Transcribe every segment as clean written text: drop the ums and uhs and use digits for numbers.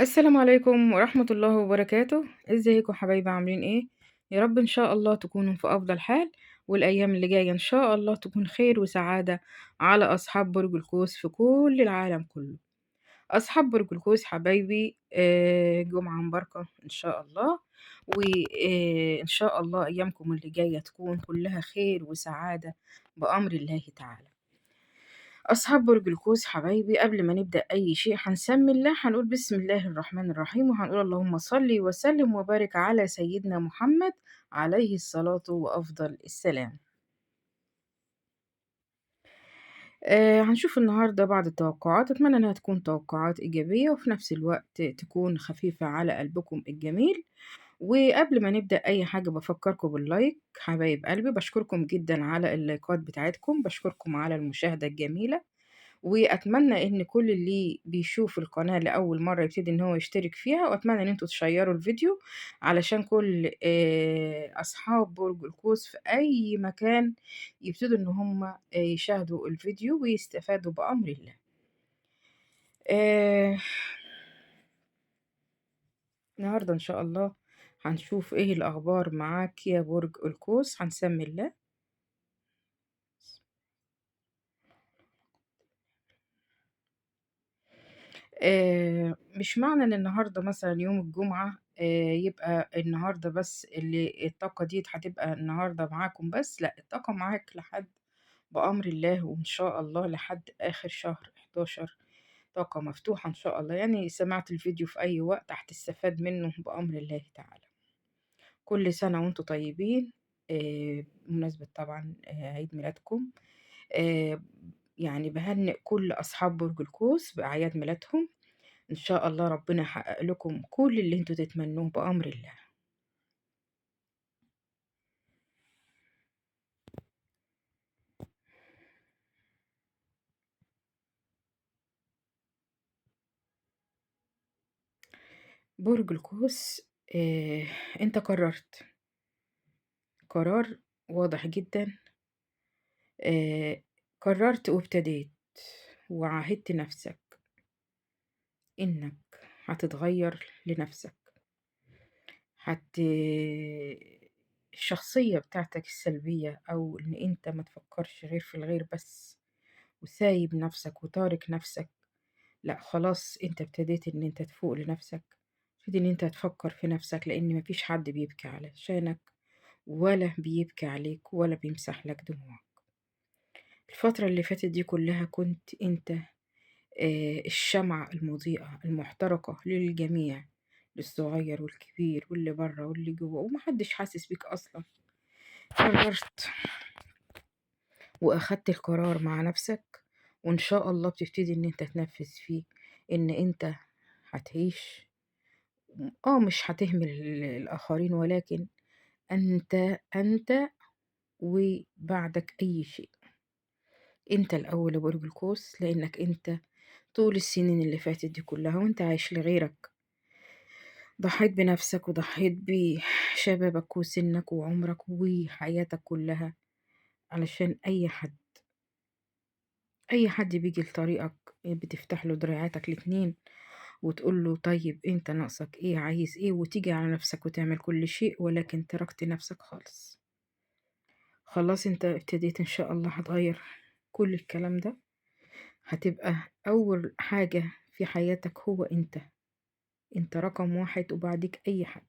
السلام عليكم ورحمة الله وبركاته، ازيكم حبايبي عاملين ايه؟ يا رب ان شاء الله تكونوا في افضل حال، والايام اللي جاية ان شاء الله تكون خير وسعادة على اصحاب برج القوس في كل العالم كله. اصحاب برج القوس حبايبي جمعة مباركة ان شاء الله، وان شاء الله ايامكم اللي جاية تكون كلها خير وسعادة بأمر الله تعالى. أصحاب برج القوس حبايبي، قبل ما نبدأ أي شيء هنسمي الله، هنقول بسم الله الرحمن الرحيم، وهنقول اللهم صل وسلم وبارك على سيدنا محمد عليه الصلاة وأفضل السلام. هنشوف النهاردة بعض التوقعات، أتمنى إنها تكون توقعات إيجابية وفي نفس الوقت تكون خفيفة على قلبكم الجميل. وقبل ما نبدأ أي حاجة بفكركم باللايك حبايب قلبي، بشكركم جدا على اللايكات بتاعتكم، بشكركم على المشاهدة الجميلة، وأتمنى إن كل اللي بيشوف القناة لأول مرة يبتدي إن هو يشترك فيها، وأتمنى إن انتوا تشيروا الفيديو علشان كل أصحاب برج القوس في أي مكان يبتدوا إن هم يشاهدوا الفيديو ويستفادوا بأمر الله. آه، النهاردة إن شاء الله هنشوف إيه الأخبار معاك يا برج القوس، هنسمي الله. مش معنى إن النهارده مثلًا يوم الجمعة يبقى النهارده بس اللي الطاقة ديّة هتبقى النهارده معاكم بس، لأ الطاقة معاك لحد بأمر الله، وإن شاء الله لحد آخر شهر 11 طاقة مفتوحة إن شاء الله، يعني سمعت الفيديو في أي وقت هتستفاد منه بأمر الله تعالى. كل سنة وأنتم طيبين، بمناسبة طبعًا عيد ميلادكم، آآ يعني باهنّئ كل أصحاب برج القوس بأعياد ميلادهم. إن شاء الله ربنا يحقق لكم كل اللي انتوا تتمنوه بأمر الله. برج القوس، انت قررت قرار واضح جدا. آه قررت وابتديت وعاهدت نفسك انك هتتغير لنفسك. هت الشخصية بتاعتك السلبية، او ان انت ما تفكرش غير في الغير بس وسايب نفسك وتارك نفسك، لأ خلاص أنت ابتديت إن أنت تفوق لنفسك، ابتدي إن أنت تفكّر في نفسك، لإن ما فيش حد بيبكي علشانك ولا بيبكي عليك ولا بيمسح لك دموعك. الفترة اللي فاتت دي كلّها كنت أنت الشمعة المضيئة المحترقة للجميع، للصغير والكبير واللي برّه واللي جوّه، وما حدش حاسس بيك أصلًا. قررت وأخدت القرار مع نفسك، وإن شاء الله بتبتدي إن أنت تنفّذ فيه، إن أنت هتعيش، مش هتهمل الآخرين، ولكن أنت وبعدك أي شيء. أنت الأول يا برج القوس، لإنك أنت طول السنين اللي فاتت دي كلها وأنت عايش لغيرك، ضحيت بنفسك وضحيت بشبابك وسنك وعمرك وحياتك كلها علشان أي حد بيجي لطريقك بتفتح له دراعاتك الاتنين وتقول له طيب أنت ناقصك إيه، عايز إيه، وتيجي على نفسك وتعمل كل شيء، ولكن تركت نفسك خالص. خلاص أنت ابتديت إن شاء الله هتغيّر كل الكلام ده، هتبقى أول حاجة في حياتك هو أنت، أنت رقم 1 وبعديك أي حد.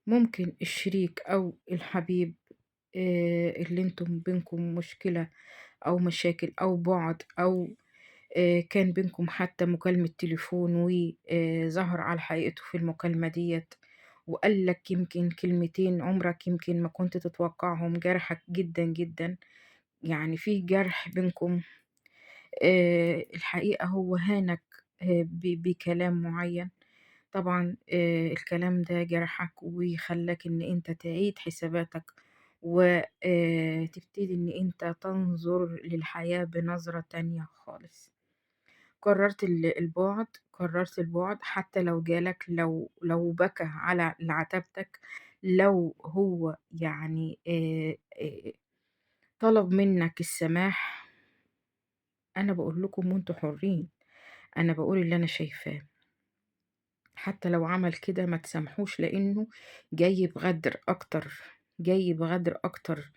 ممكن الشريك أو الحبيب اللي أنتم بينكم مشكلة أو مشاكل أو بُعد أو كان بينكم حتى مكالمة تليفون ظهر على حقيقته في المكالمة ديّة وقال لك يمكن كلمتين عمرك يمكن ما كنت تتوقعهم، جرحك جدًا، جدًا. يعني في جرح بينكم، الحقيقة هو هانك بكلام معيّن، طبعًا الكلام ده جرحك وخلّاك إن أنت تعيد حساباتك و تبتدي إن أنت تنظر للحياة بنظرة تانية خالص. قررت قررت البُعد حتى لو جالك، لو بكى على عتبتك، لو هو يعني طلب منك السماح، أنا باقول لكم وأنتم حرين، أنا باقول اللي أنا شايفاه. حتى لو عمل كده ما تسامحوش، لأنه جاي بغدر أكتر، جاي بغدر أكتر،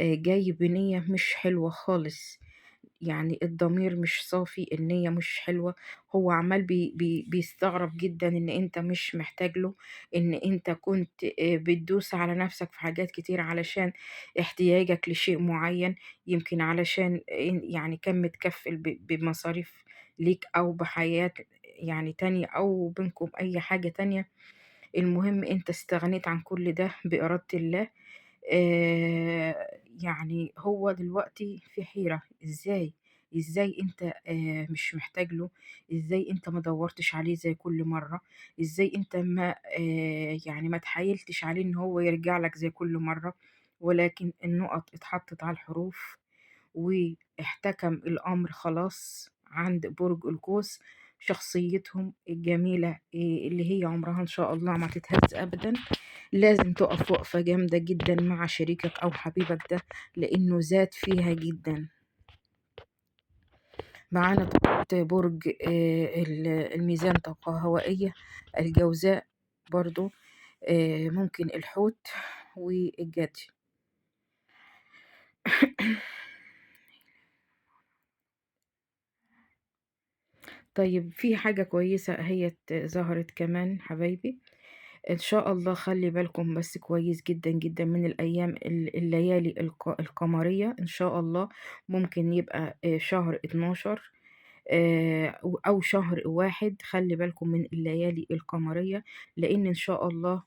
جاي بنية مش حلوة خالص. يعني الضمير مش صافي، النية مش حلوة. هو عمال بيستغرب جدا ان انت مش محتاج له، ان انت كنت بتدوس على نفسك في حاجات كتير علشان احتياجك لشيء معين، يمكن علشان يعني كان متكفل بمصاريف ليك او بحياة يعني تانية او بينكم اي حاجة تانية. المهم انت استغنيت عن كل ده بإرادة الله. يعني هو دلوقتي في حيرة، إزاي أنت مش محتاج له، إزاي أنت ما دوّرتش عليه زي كل مرّة، إزاي أنت ما يعني ما اتحايلتش عليه إن هو يرجع لك زي كل مرّة، ولكن النُقط اتحطّت على الحروف واحتكم الأمر خلاص عند برج القوس. شخصيتهم الجميلة اللي هي عمرها إن شاء الله ما تتهز أبدًا، لازم تقف وقفة جامدة جدًا مع شريكك أو حبيبك ده، لإنه زاد فيها جدًا. معانا طاقة برج الميزان طاقة هوائية، الجوزاء برضه، ممكن الحوت والجدي. طيب في حاجة كويسة أهيّة ظهرت كمان حبايبي، إن شاء الله خلّي بالكم بس كويس جدًا، جدًا من الأيام الليالي القمرية إن شاء الله. ممكن يبقى شهر 12 أو شهر 1، خلّي بالكم من الليالي القمرية، لإن إن شاء الله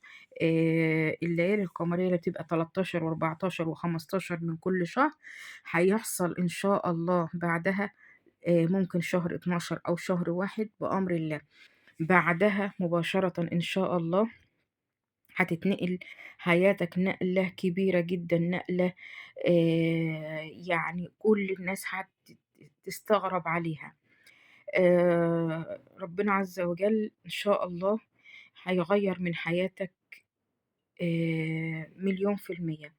الليالي القمرية اللي بتبقى 13 و14 و15 من كل شهر، هيحصل إن شاء الله بعدها ممكن شهر 12 أو شهر 1 بأمر الله. بعدها مباشرةً إن شاء الله هتتنقل حياتك نقلة كبيرة جدًا، نقلة يعني كل الناس تستغرب عليها. ربنا عز وجل إن شاء الله هيغيّر من حياتك مليون في المِيّة.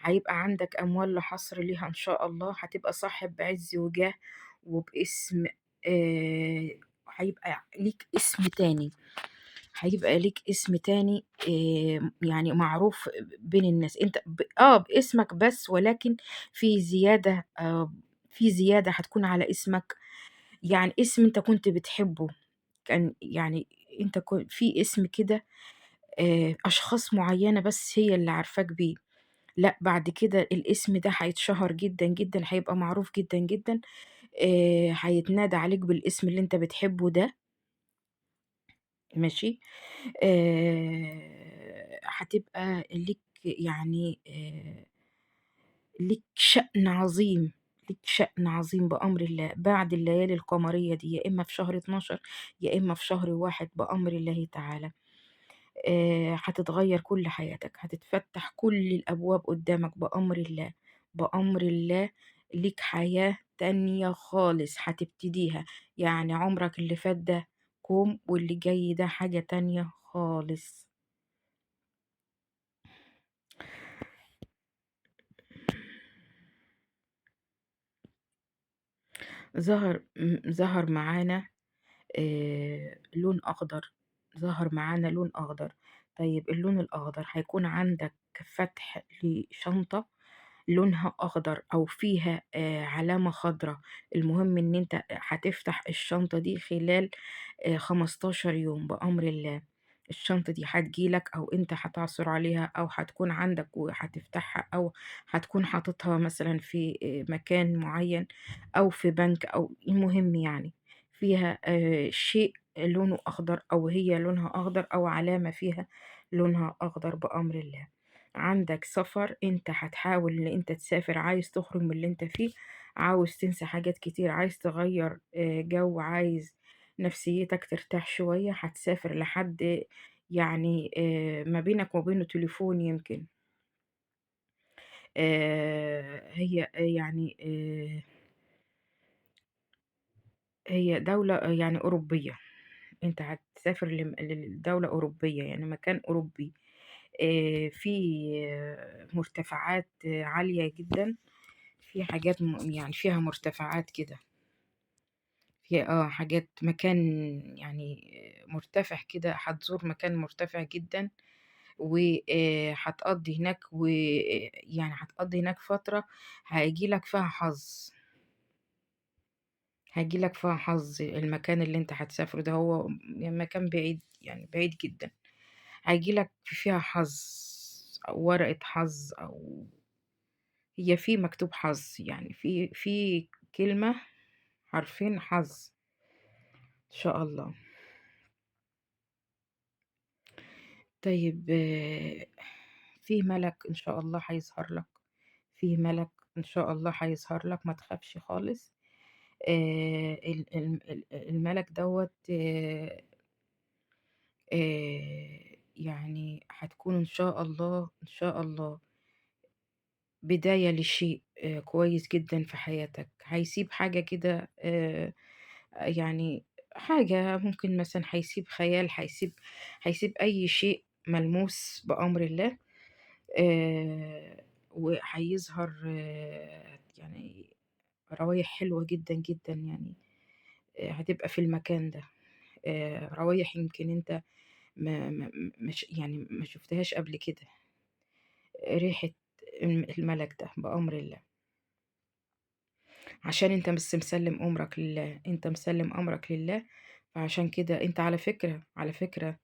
هيبقى عندك أموال لا حصر ليها إن شاء الله، هتبقى صاحب عِز وجاه وباسم، آآ هيبقى ليك اسم تاني، هيبقى ليك اسم تاني يعني معروف بين الناس. أنت باسمك بس، ولكن في زيادة، في زيادة هتكون على اسمك، يعني اسم أنت كنت بتحبه، كان يعني أنت في اسم كده أشخاص معيّنة بس هي اللي عارفاك بيه. لأ، بعد كده الاسم ده هيتشهر جدًا، جدًا، هيبقى معروف جدًا، جدًا، هيتنادى عليك بالاسم اللي أنت بتحبه ده، ماشي. هتبقى ليك يعني ليك شأن عظيم، ليك شأن عظيم بأمر الله بعد الليالي القمرية دي، يا إما في شهر 12 يا إما في شهر 1 بأمر الله تعالى. هتتغيّر كل حياتك، هتتفتح كل الأبواب قدّامك بأمر الله، بأمر الله. ليك حياة تانية خالص هتبتديها، يعني عمرك اللي فات ده كوم واللي جاي ده حاجة تانية خالص. ظهر معانا لون أخضر، ظهر معانا لون أخضر. طيب اللون الأخضر هيكون عندك فتح لشنطة لونها أخضر أو فيها علامة خضرا. المهم إن أنت هتفتح الشنطة دي خلال 15 يوم بأمر الله. الشنطة دي هتيجي لك أو أنت هتعثر عليها أو هتكون عندك وهتفتحها أو هتكون حاططها مثلًا في مكان معين أو في بنك، أو المهم يعني فيها شيء لونه أخضر أو هي لونها أخضر أو علامة فيها لونها أخضر بأمر الله. عندك سفر، أنت هتحاول إن أنت تسافر، عايز تخرج من اللي أنت فيه، عاوز تنسى حاجات كتير، عايز تغيّر جو، عايز نفسيتك ترتاح شوية، هتسافر لحد يعني ما بينك وبينه تليفون يمكن. هي يعني هي دولة يعني أوروبية. أنت هتسافر لدولة أوروبية، يعني مكان أوروبي. في مرتفعات عالية جدًا، في حاجات يعني فيها مرتفعات كده، فيها حاجات مكان يعني مرتفع كده، هتزور مكان مرتفع جدًا، هتقضّي هناك يعني هتقضّي هناك فترة هييجي لك فيها حظ، هييجي لك فيها حظ. المكان اللي أنت هتسافره ده هو مكان بعيد، يعني بعيد جدًا، هييجي لك فيها حظ أو ورقة حظ، أو هي في مكتوب حظ، يعني في كلمة، حرفين حظ إن شاء الله. طيب في ملك إن شاء الله هيظهر لك، في ملك إن شاء الله هيظهر لك، ما تخافش خالص. الملك دوّة يعني هتكون إن شاء الله، إن شاء الله بداية لشيء كويس جدًا في حياتك، هيسيب حاجة كده يعني حاجة ممكن مثلًا هيسيب خيال، هيسيب أي شيء ملموس بأمر الله، وهيظهر يعني روايح حلوة جدًا، جدًا يعني هتبقى في المكان ده، روايح يمكن أنت ما مش يعني ما شُفتهاش قبل كده، ريحة الملك ده بأمر الله، عشان أنت بس مسلِّم أمرك لله، أنت مسلِّم أمرك لله، فعشان كده أنت على فكرة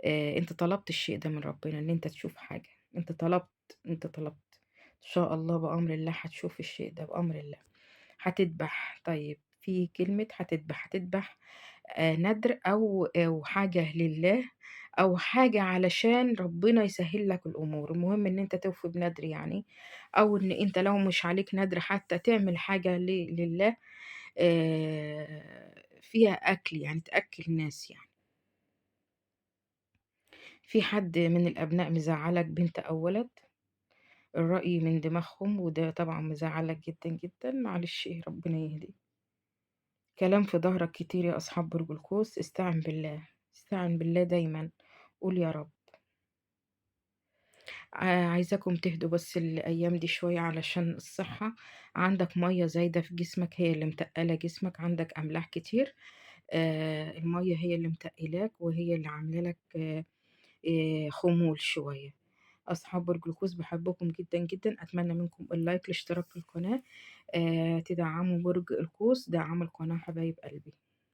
أنت طلبت الشيء ده من ربنا، إن أنت تشوف حاجة، أنت طلبت، إن شاء الله بأمر الله هتشوف الشيء ده بأمر الله. هتدبح، طيب في كلمة هتدبح نَدْر أو حاجة لله، أو حاجة علشان ربنا يسهّل لك الأمور، المهم إن أنت توفي بنَدْر يعني، أو إن أنت لو مش عليك نَدْر حتى تعمل حاجة لله فيها أكل، يعني تأكّل ناس يعني. في حد من الأبناء مزعّلك بنت أو ولد؟ الرأي من دماغهم، وده طبعًا مزعّلك جدًا، جدًا، معلش ربنا يهديه. كلام في ضهرك كتير يا أصحاب برج القوس، استعن بالله، استعن بالله دايمًا، قُل يا رب. عايزاكم تهدوا بس الأيام دي شوية علشان الصحة، عندك مَيّة زايدة في جسمك هي اللي متقّلة جسمك، عندك أملاح كتير، المَيّة هي اللي متقّلاك وهي اللي عاملة لك خمول شوية. أصحاب برج القوس باحبكم جدًا، جدًا، أتمنى منكم اللايك، الاشتراك في القناة، تدعموا برج القوس، دعموا القناة حبايب قلبي.